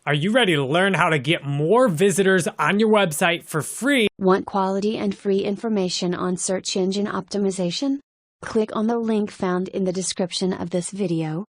Are you ready to learn how to get more visitors on your website for free? Want quality and free information on search engine optimization? Click on the link found in the description of this video.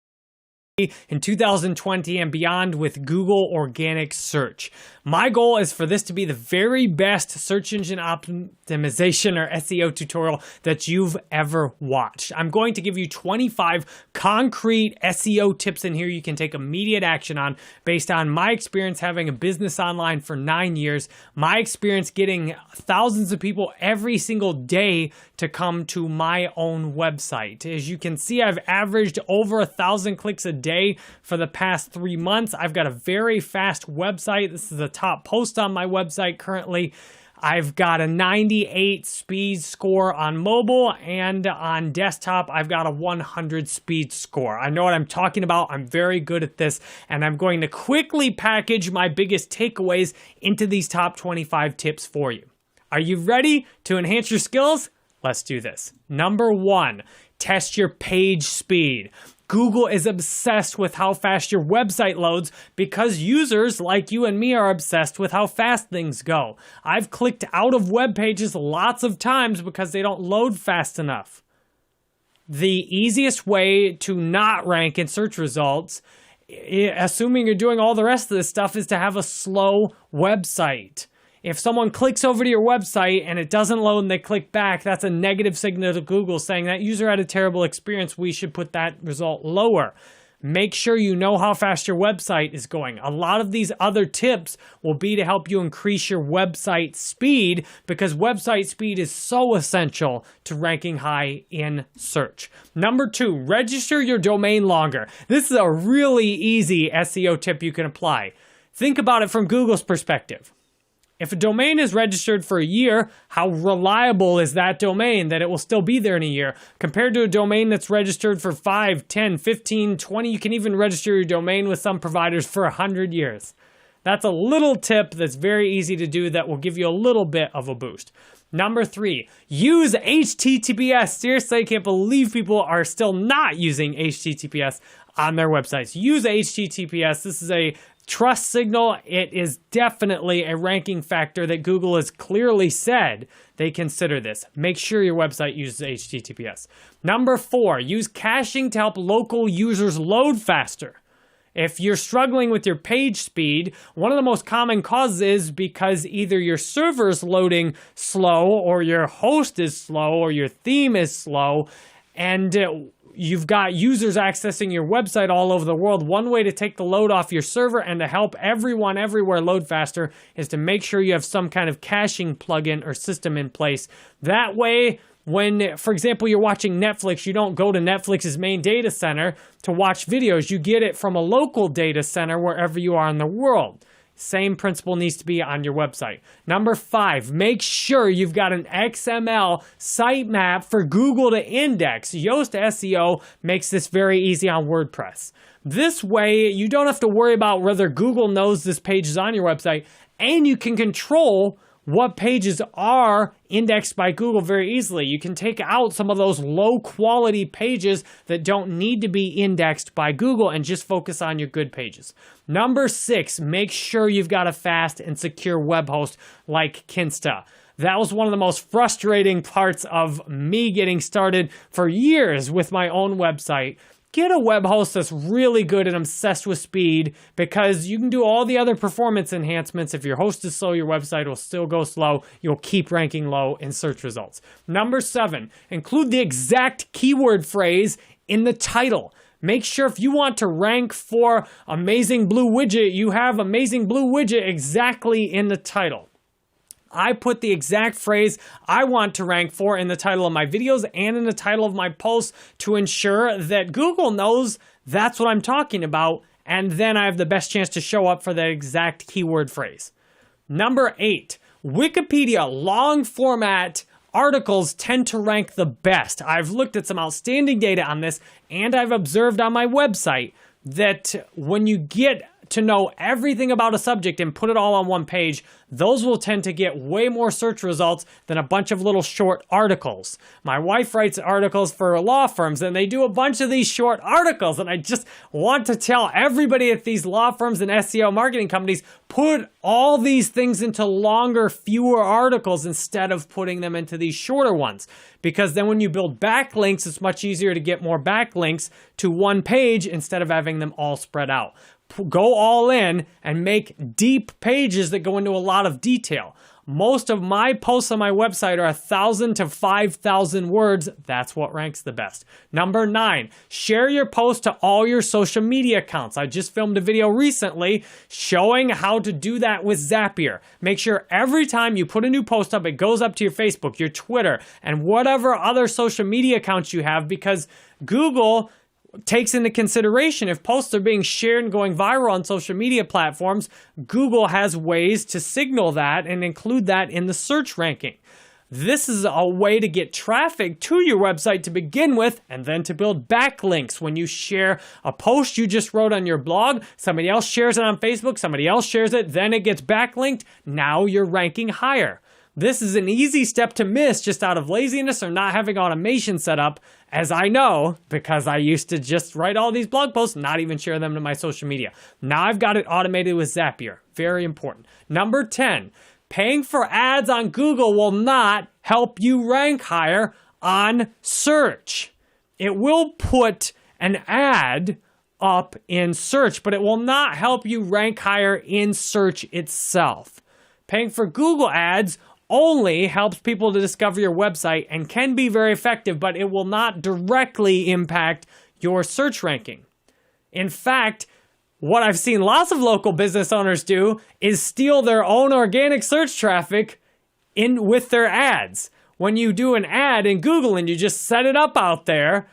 In 2020 and beyond with Google organic search. My goal is for this to be the very best search engine optimization or SEO tutorial that you've ever watched. I'm going to give you 25 concrete SEO tips in here you can take immediate action on based on my experience having a business online for 9 years, my experience getting thousands of people every single day to come to my own website. As you can see, I've averaged over 1,000 clicks a day for the past 3 months. I've got a very fast website. This is the top post on my website currently. I've got a 98 speed score on mobile, and on desktop, I've got a 100 speed score. I know what I'm talking about. I'm very good at this, and I'm going to quickly package my biggest takeaways into these top 25 tips for you. Are you ready to enhance your skills? Let's do this. Number 1, test your page speed. Google is obsessed with how fast your website loads because users like you and me are obsessed with how fast things go. I've clicked out of web pages lots of times because they don't load fast enough. The easiest way to not rank in search results, assuming you're doing all the rest of this stuff, is to have a slow website. If someone clicks over to your website and it doesn't load and they click back, that's a negative signal to Google saying that user had a terrible experience. We should put that result lower. Make sure you know how fast your website is going. A lot of these other tips will be to help you increase your website speed because website speed is so essential to ranking high in search. Number 2, register your domain longer. This is a really easy SEO tip you can apply. Think about it from Google's perspective. If a domain is registered for a year, how reliable is that domain that it will still be there in a year? Compared to a domain that's registered for 5, 10, 15, 20, you can even register your domain with some providers for 100 years. That's a little tip that's very easy to do that will give you a little bit of a boost. Number 3, use HTTPS. Seriously, I can't believe people are still not using HTTPS on their websites. Use HTTPS. This is a trust signal. It is definitely a ranking factor that Google has clearly said they consider this. Make sure your website uses HTTPS. Number 4, use caching to help local users load faster. If you're struggling with your page speed, one of the most common causes is because either your server is loading slow or your host is slow or your theme is slow, and you've got users accessing your website all over the world. One way to take the load off your server and to help everyone everywhere load faster is to make sure you have some kind of caching plugin or system in place. That way, when, for example, you're watching Netflix, you don't go to Netflix's main data center to watch videos. You get it from a local data center wherever you are in the world. Same principle needs to be on your website. Number 5, make sure you've got an XML sitemap for Google to index. Yoast SEO makes this very easy on WordPress. This way, you don't have to worry about whether Google knows this page is on your website, and you can control what pages are indexed by Google very easily. You can take out some of those low quality pages that don't need to be indexed by Google and just focus on your good pages. Number 6, make sure you've got a fast and secure web host like Kinsta. That was one of the most frustrating parts of me getting started for years with my own website. Get a web host that's really good and obsessed with speed because you can do all the other performance enhancements. If your host is slow, your website will still go slow. You'll keep ranking low in search results. Number 7, include the exact keyword phrase in the title. Make sure if you want to rank for Amazing Blue Widget, you have Amazing Blue Widget exactly in the title. I put the exact phrase I want to rank for in the title of my videos and in the title of my posts to ensure that Google knows that's what I'm talking about, and then I have the best chance to show up for that exact keyword phrase. Number 8, Wikipedia long format articles tend to rank the best. I've looked at some outstanding data on this, and I've observed on my website that when you get to know everything about a subject and put it all on one page, those will tend to get way more search results than a bunch of little short articles. My wife writes articles for law firms, and they do a bunch of these short articles, and I just want to tell everybody at these law firms and SEO marketing companies, put all these things into longer, fewer articles instead of putting them into these shorter ones. Because then when you build backlinks, it's much easier to get more backlinks to one page instead of having them all spread out. Go all in and make deep pages that go into a lot of detail. Most of my posts on my website are 1,000 to 5,000 words. That's what ranks the best. Number 9, share your post to all your social media accounts. I just filmed a video recently showing how to do that with Zapier. Make sure every time you put a new post up, it goes up to your Facebook, your Twitter, and whatever other social media accounts you have, because Google takes into consideration if posts are being shared and going viral on social media platforms, Google has ways to signal that and include that in the search ranking. This is a way to get traffic to your website to begin with, and then to build backlinks. When you share a post you just wrote on your blog, somebody else shares it on Facebook, somebody else shares it, then it gets backlinked. Now you're ranking higher. This is an easy step to miss just out of laziness or not having automation set up, as I know, because I used to just write all these blog posts, not even share them to my social media. Now I've got it automated with Zapier. Very important. Number 10, paying for ads on Google will not help you rank higher on search. It will put an ad up in search, but it will not help you rank higher in search itself. Paying for Google ads only helps people to discover your website and can be very effective, but it will not directly impact your search ranking. In fact, what I've seen lots of local business owners do is steal their own organic search traffic in with their ads. When you do an ad in Google and you just set it up out there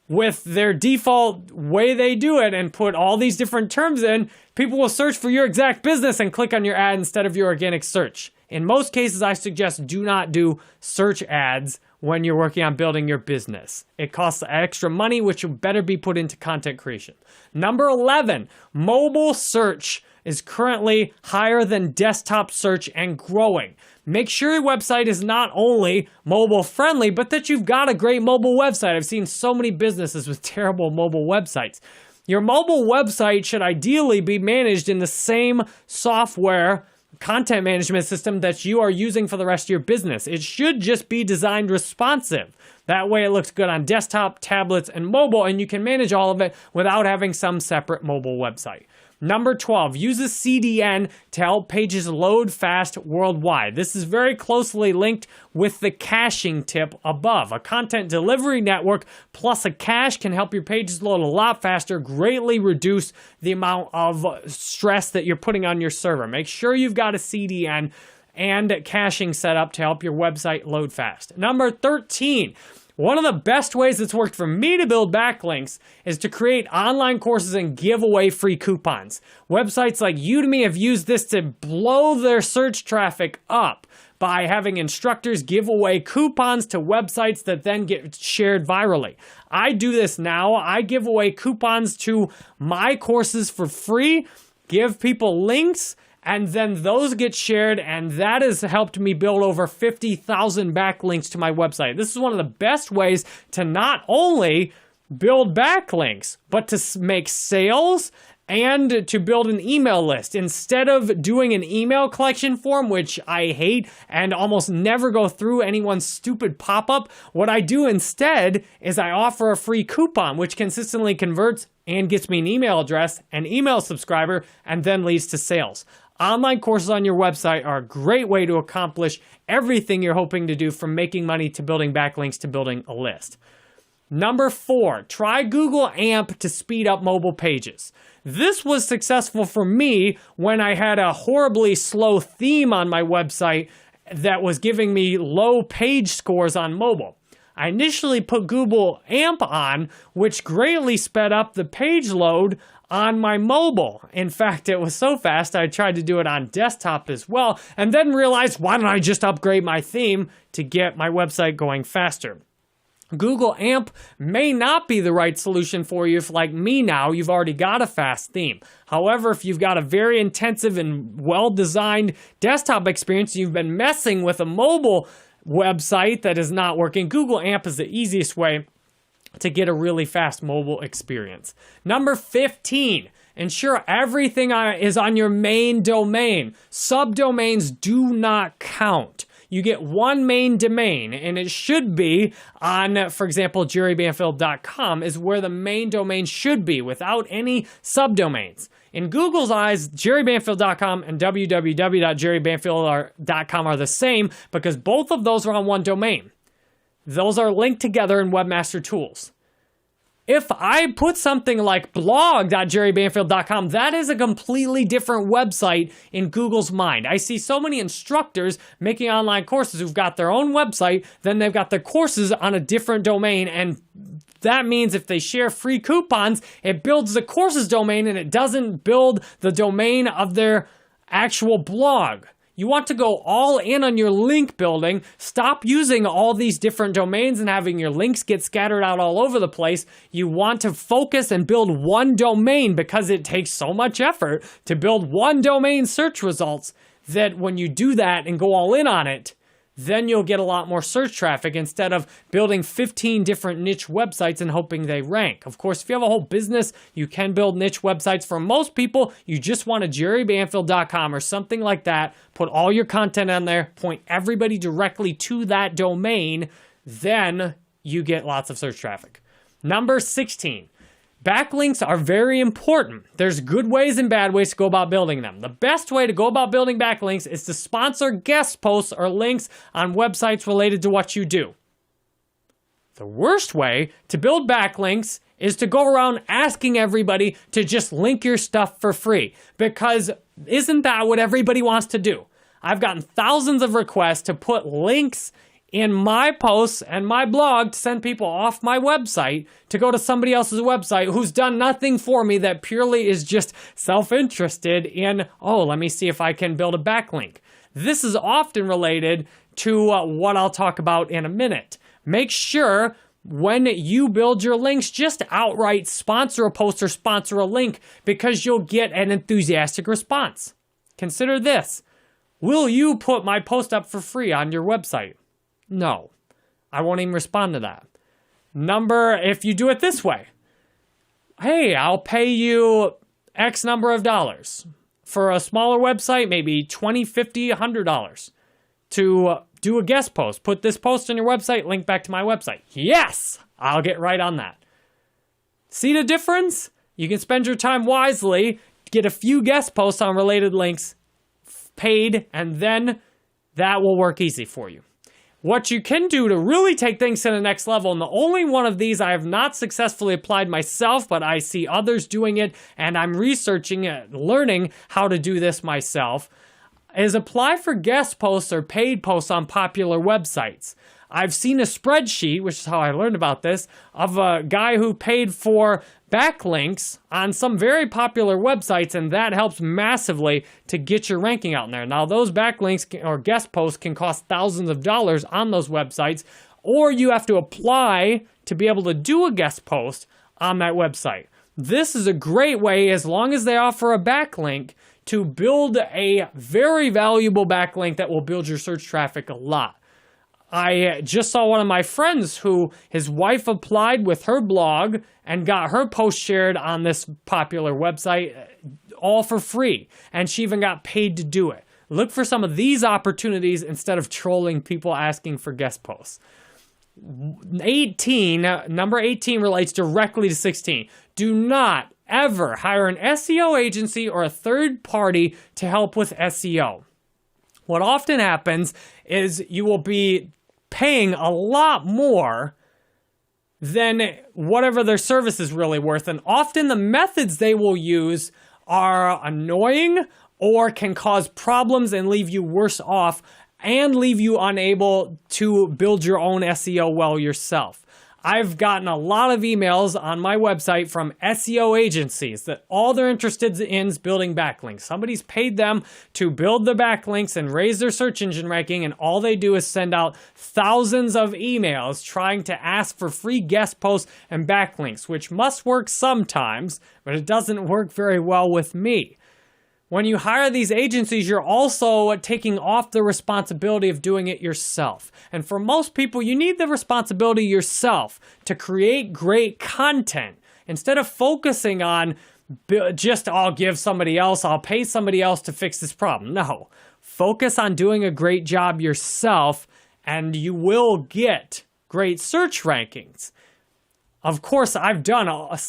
with their default way they do it and put all these different terms in, people will search for your exact business and click on your ad instead of your organic search. In most cases, I suggest do not do search ads when you're working on building your business. It costs extra money, which will better be put into content creation. Number 11, mobile search is currently higher than desktop search and growing. Make sure your website is not only mobile friendly, but that you've got a great mobile website. I've seen so many businesses with terrible mobile websites. Your mobile website should ideally be managed in the same software content management system that you are using for the rest of your business. It should just be designed responsive. That way it looks good on desktop, tablets, and mobile, and you can manage all of it without having some separate mobile website. Number 12, use a CDN to help pages load fast worldwide. This is very closely linked with the caching tip above. A content delivery network plus a cache can help your pages load a lot faster, greatly reduce the amount of stress that you're putting on your server. Make sure you've got a CDN and caching set up to help your website load fast. Number 13, one of the best ways that's worked for me to build backlinks is to create online courses and give away free coupons. Websites like Udemy have used this to blow their search traffic up by having instructors give away coupons to websites that then get shared virally. I do this now. I give away coupons to my courses for free, give people links, and then those get shared, and that has helped me build over 50,000 backlinks to my website. This is one of the best ways to not only build backlinks, but to make sales and to build an email list. Instead of doing an email collection form, which I hate and almost never go through anyone's stupid pop-up, what I do instead is I offer a free coupon, which consistently converts and gets me an email address, an email subscriber, and then leads to sales. Online courses on your website are a great way to accomplish everything you're hoping to do, from making money to building backlinks to building a list. Number 4, try Google AMP to speed up mobile pages. This was successful for me when I had a horribly slow theme on my website that was giving me low page scores on mobile. I initially put Google AMP on, which greatly sped up the page load on my mobile. In fact, it was so fast, I tried to do it on desktop as well, and then realized, why don't I just upgrade my theme to get my website going faster? Google AMP may not be the right solution for you if, like me now, you've already got a fast theme. However, if you've got a very intensive and well-designed desktop experience, you've been messing with a mobile website that is not working, Google AMP is the easiest way to get a really fast mobile experience. Number 15, ensure everything is on your main domain. Subdomains do not count. You get one main domain, and it should be on, for example, jerrybanfield.com is where the main domain should be without any subdomains. In Google's eyes, jerrybanfield.com and www.jerrybanfield.com are the same because both of those are on one domain. Those are linked together in Webmaster Tools. If I put something like blog.jerrybanfield.com, that is a completely different website in Google's mind. I see so many instructors making online courses who've got their own website, then they've got their courses on a different domain, and that means if they share free coupons, it builds the courses domain and it doesn't build the domain of their actual blog. You want to go all in on your link building. Stop using all these different domains and having your links get scattered out all over the place. You want to focus and build one domain because it takes so much effort to build one domain search results that when you do that and go all in on it, then you'll get a lot more search traffic instead of building 15 different niche websites and hoping they rank. Of course, if you have a whole business, you can build niche websites. For most people, you just want a jerrybanfield.com or something like that. Put all your content on there, point everybody directly to that domain, then you get lots of search traffic. Number 16. Backlinks are very important. There's good ways and bad ways to go about building them. The best way to go about building backlinks is to sponsor guest posts or links on websites related to what you do. The worst way to build backlinks is to go around asking everybody to just link your stuff for free, because isn't that what everybody wants to do? I've gotten thousands of requests to put links in my posts and my blog to send people off my website to go to somebody else's website who's done nothing for me, that purely is just self-interested in, oh, let me see if I can build a backlink. This is often related to what I'll talk about in a minute. Make sure when you build your links, just outright sponsor a post or sponsor a link, because you'll get an enthusiastic response. Consider this. Will you put my post up for free on your website? No, I won't even respond to that. If you do it this way, hey, I'll pay you X number of dollars. For a smaller website, maybe $20, $50, $100 to do a guest post. Put this post on your website, link back to my website. Yes, I'll get right on that. See the difference? You can spend your time wisely, get a few guest posts on related links, paid, and then that will work easy for you. What you can do to really take things to the next level, and the only one of these I have not successfully applied myself, but I see others doing it, and I'm researching it, learning how to do this myself, is apply for guest posts or paid posts on popular websites. I've seen a spreadsheet, which is how I learned about this, of a guy who paid for backlinks on some very popular websites, and that helps massively to get your ranking out in there. Now, those backlinks or guest posts can cost thousands of dollars on those websites, or you have to apply to be able to do a guest post on that website. This is a great way, as long as they offer a backlink, to build a very valuable backlink that will build your search traffic a lot. I just saw one of my friends who his wife applied with her blog and got her post shared on this popular website all for free. And she even got paid to do it. Look for some of these opportunities instead of trolling people asking for guest posts. Number 18 relates directly to 16. Do not ever hire an SEO agency or a third party to help with SEO. What often happens is you will be paying a lot more than whatever their service is really worth. And often the methods they will use are annoying or can cause problems and leave you worse off and leave you unable to build your own SEO well yourself. I've gotten a lot of emails on my website from SEO agencies that all they're interested in is building backlinks. Somebody's paid them to build the backlinks and raise their search engine ranking, and all they do is send out thousands of emails trying to ask for free guest posts and backlinks, which must work sometimes, but it doesn't work very well with me. When you hire these agencies, you're also taking off the responsibility of doing it yourself. And for most people, you need the responsibility yourself to create great content instead of focusing on just, I'll give somebody else, I'll pay somebody else to fix this problem. No, focus on doing a great job yourself and you will get great search rankings. Of course, I've done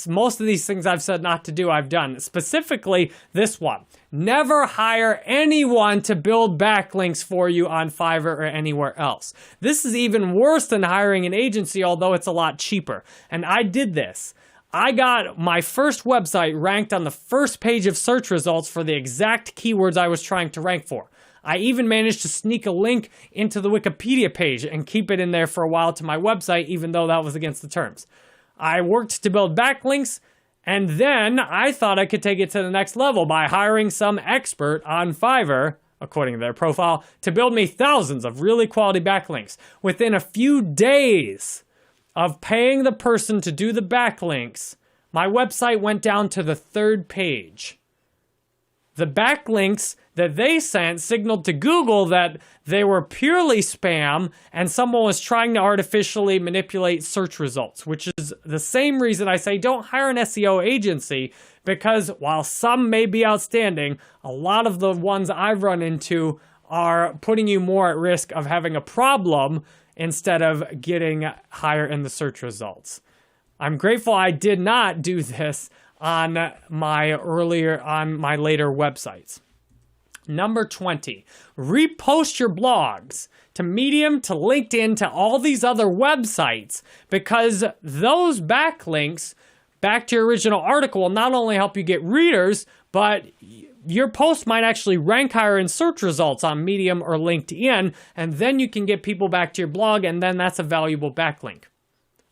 most of these things I've said not to do, I've done. Specifically, this one. Never hire anyone to build backlinks for you on Fiverr or anywhere else. This is even worse than hiring an agency, although it's a lot cheaper. And I did this. I got my first website ranked on the first page of search results for the exact keywords I was trying to rank for. I even managed to sneak a link into the Wikipedia page and keep it in there for a while to my website, even though that was against the terms. I worked to build backlinks, and then I thought I could take it to the next level by hiring some expert on Fiverr, according to their profile, to build me thousands of really quality backlinks. Within a few days of paying the person to do the backlinks, my website went down to the third page. The backlinks that they sent signaled to Google that they were purely spam and someone was trying to artificially manipulate search results, which is the same reason I say don't hire an SEO agency, because while some may be outstanding, a lot of the ones I've run into are putting you more at risk of having a problem instead of getting higher in the search results. I'm grateful I did not do this on my later websites. Number 20, repost your blogs to Medium, to LinkedIn, to all these other websites, because those backlinks back to your original article will not only help you get readers, but your post might actually rank higher in search results on Medium or LinkedIn, and then you can get people back to your blog, and then that's a valuable backlink.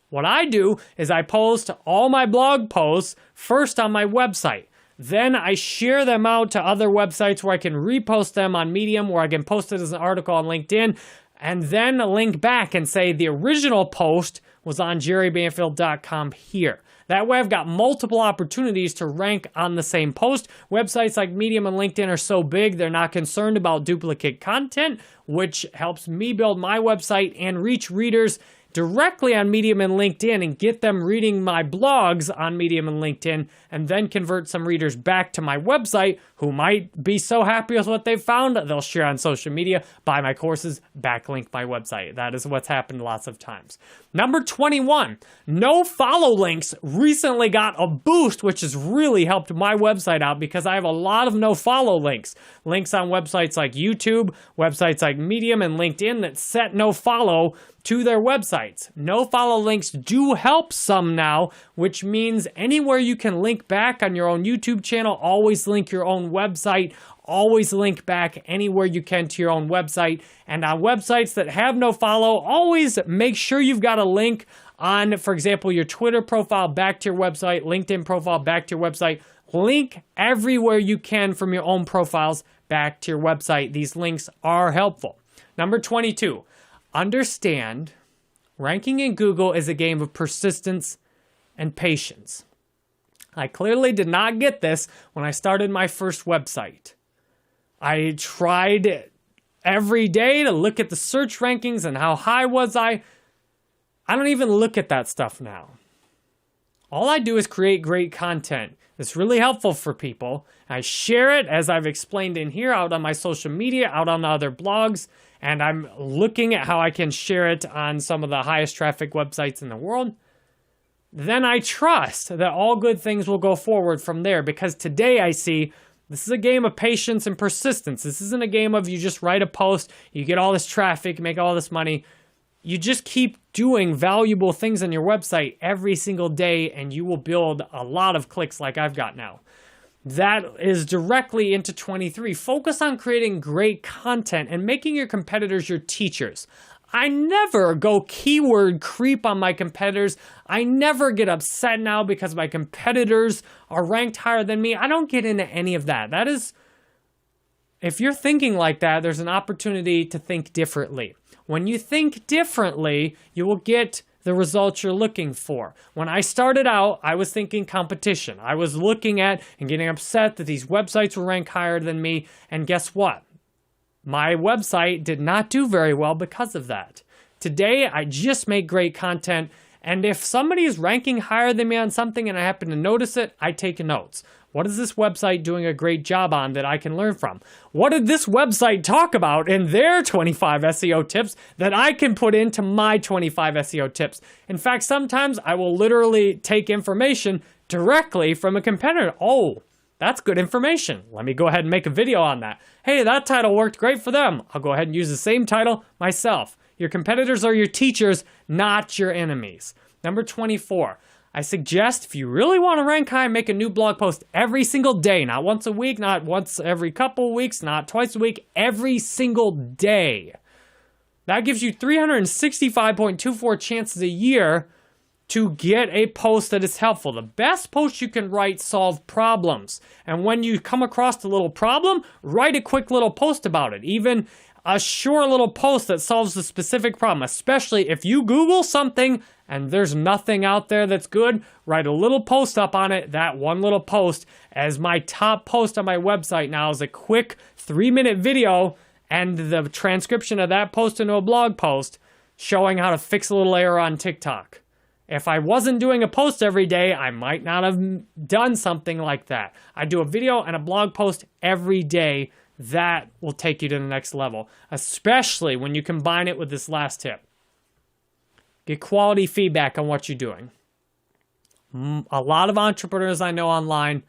What I do is I post all my blog posts first on my website. Then I share them out to other websites where I can repost them on Medium, or I can post it as an article on LinkedIn, and then link back and say the original post was on jerrybanfield.com here. That way I've got multiple opportunities to rank on the same post. Websites like Medium and LinkedIn are so big, they're not concerned about duplicate content, which helps me build my website and reach readers directly on Medium and LinkedIn and get them reading my blogs on Medium and LinkedIn, and then convert some readers back to my website who might be so happy with what they've found, they'll share on social media, buy my courses, backlink my website. That is what's happened lots of times. Number 21, no follow links recently got a boost, which has really helped my website out because I have a lot of no follow links. Links on websites like YouTube, websites like Medium and LinkedIn that set no follow to their websites. No follow links do help some now, which means anywhere you can link back on your own YouTube channel, always link your own website, always link back anywhere you can to your own website. And on websites that have no follow, always make sure you've got a link on, for example, your Twitter profile back to your website, LinkedIn profile back to your website. Link everywhere you can from your own profiles back to your website. These links are helpful. Number 22. Understand, ranking in Google is a game of persistence and patience. I clearly did not get this when I started my first website. I tried every day to look at the search rankings and how high was I. I don't even look at that stuff now. All I do is create great content. It's really helpful for people. I share it, as I've explained in here, out on my social media, out on other blogs, and I'm looking at how I can share it on some of the highest traffic websites in the world. Then I trust that all good things will go forward from there, because today I see this is a game of patience and persistence. This isn't a game of you just write a post, you get all this traffic, make all this money. You just keep doing valuable things on your website every single day, and you will build a lot of clicks like I've got now. That is directly into 23. Focus on creating great content and making your competitors your teachers. I never go keyword creep on my competitors. I never get upset now because my competitors are ranked higher than me. I don't get into any of that. That is, if you're thinking like that, there's an opportunity to think differently. When you think differently, you will get the results you're looking for. When I started out, I was thinking competition. I was looking at and getting upset that these websites were ranked higher than me. And guess what? My website did not do very well because of that. Today, I just make great content. And if somebody is ranking higher than me on something and I happen to notice it, I take notes. What is this website doing a great job on that I can learn from? What did this website talk about in their 25 SEO tips that I can put into my 25 SEO tips? In fact, sometimes I will literally take information directly from a competitor. Oh, that's good information. Let me go ahead and make a video on that. Hey, that title worked great for them. I'll go ahead and use the same title myself. Your competitors are your teachers, not your enemies. Number 24. I suggest if you really want to rank high, make a new blog post every single day. Not once a week, not once every couple of weeks, not twice a week, every single day. That gives you 365.24 chances a year to get a post that is helpful. The best posts you can write solve problems. And when you come across a little problem, write a quick little post about it. Even a short little post that solves a specific problem, especially if you Google something and there's nothing out there that's good, write a little post up on it. That one little post, as my top post on my website now, is a quick 3-minute video and the transcription of that post into a blog post showing how to fix a little error on TikTok. If I wasn't doing a post every day, I might not have done something like that. I do a video and a blog post every day. That will take you to the next level, especially when you combine it with this last tip. Get quality feedback on what you're doing. A lot of entrepreneurs I know online,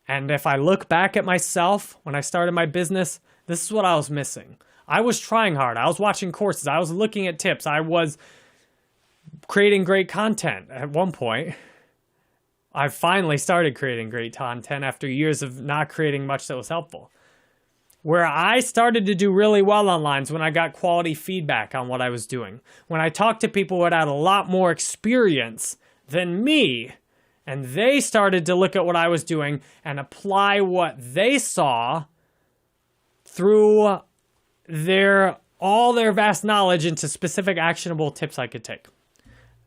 and if I look back at myself when I started my business, this is what I was missing. I was trying hard. I was watching courses. I was looking at tips. I was creating great content at one point. I finally started creating great content after years of not creating much that was helpful. Where I started to do really well online is when I got quality feedback on what I was doing. When I talked to people who had a lot more experience than me, and they started to look at what I was doing and apply what they saw through all their vast knowledge into specific actionable tips I could take.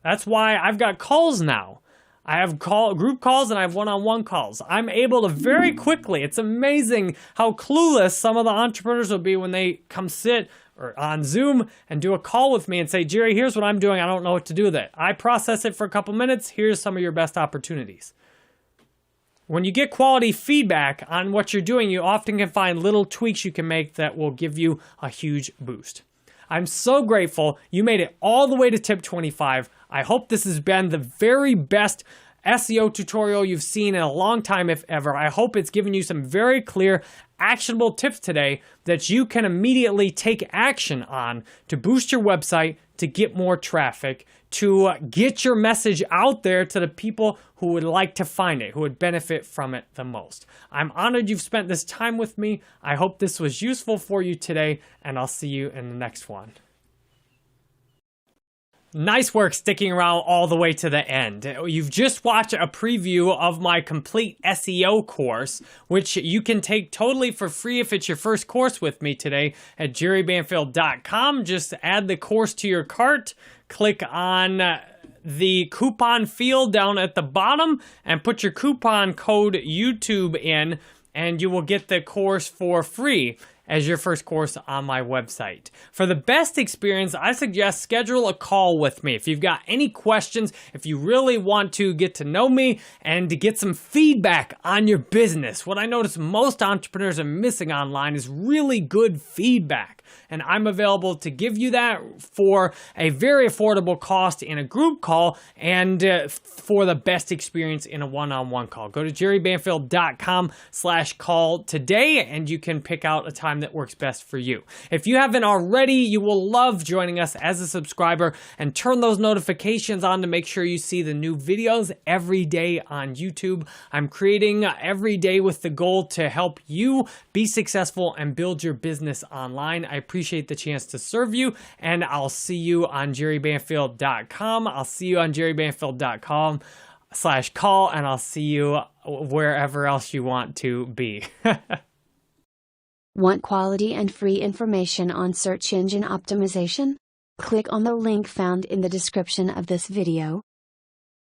That's why I've got calls now. I have group calls and I have one-on-one calls. I'm able to very quickly, it's amazing how clueless some of the entrepreneurs will be when they come sit or on Zoom and do a call with me and say, Jerry, here's what I'm doing. I don't know what to do with it. I process it for a couple minutes. Here's some of your best opportunities. When you get quality feedback on what you're doing, you often can find little tweaks you can make that will give you a huge boost. I'm so grateful you made it all the way to tip 25. I hope this has been the very best SEO tutorial you've seen in a long time, if ever. I hope it's given you some very clear, actionable tips today that you can immediately take action on to boost your website, to get more traffic, to get your message out there to the people who would like to find it, who would benefit from it the most. I'm honored you've spent this time with me. I hope this was useful for you today, and I'll see you in the next one. Nice work sticking around all the way to the end. You've just watched a preview of my complete SEO course, which you can take totally for free if it's your first course with me today at jerrybanfield.com. Just add the course to your cart, click on the coupon field down at the bottom, and put your coupon code YouTube in, and you will get the course for free as your first course on my website. For the best experience, I suggest schedule a call with me. If you've got any questions, if you really want to get to know me and to get some feedback on your business, what I notice most entrepreneurs are missing online is really good feedback. And I'm available to give you that for a very affordable cost in a group call and for the best experience in a one-on-one call. Go to jerrybanfield.com/call today and you can pick out a time time that works best for you. If you haven't already, you will love joining us as a subscriber, and turn those notifications on to make sure you see the new videos every day on YouTube. I'm creating every day with the goal to help you be successful and build your business online. I appreciate the chance to serve you, and I'll see you on jerrybanfield.com. I'll see you on jerrybanfield.com/call, and I'll see you wherever else you want to be. Want quality and free information on search engine optimization? Click on the link found in the description of this video.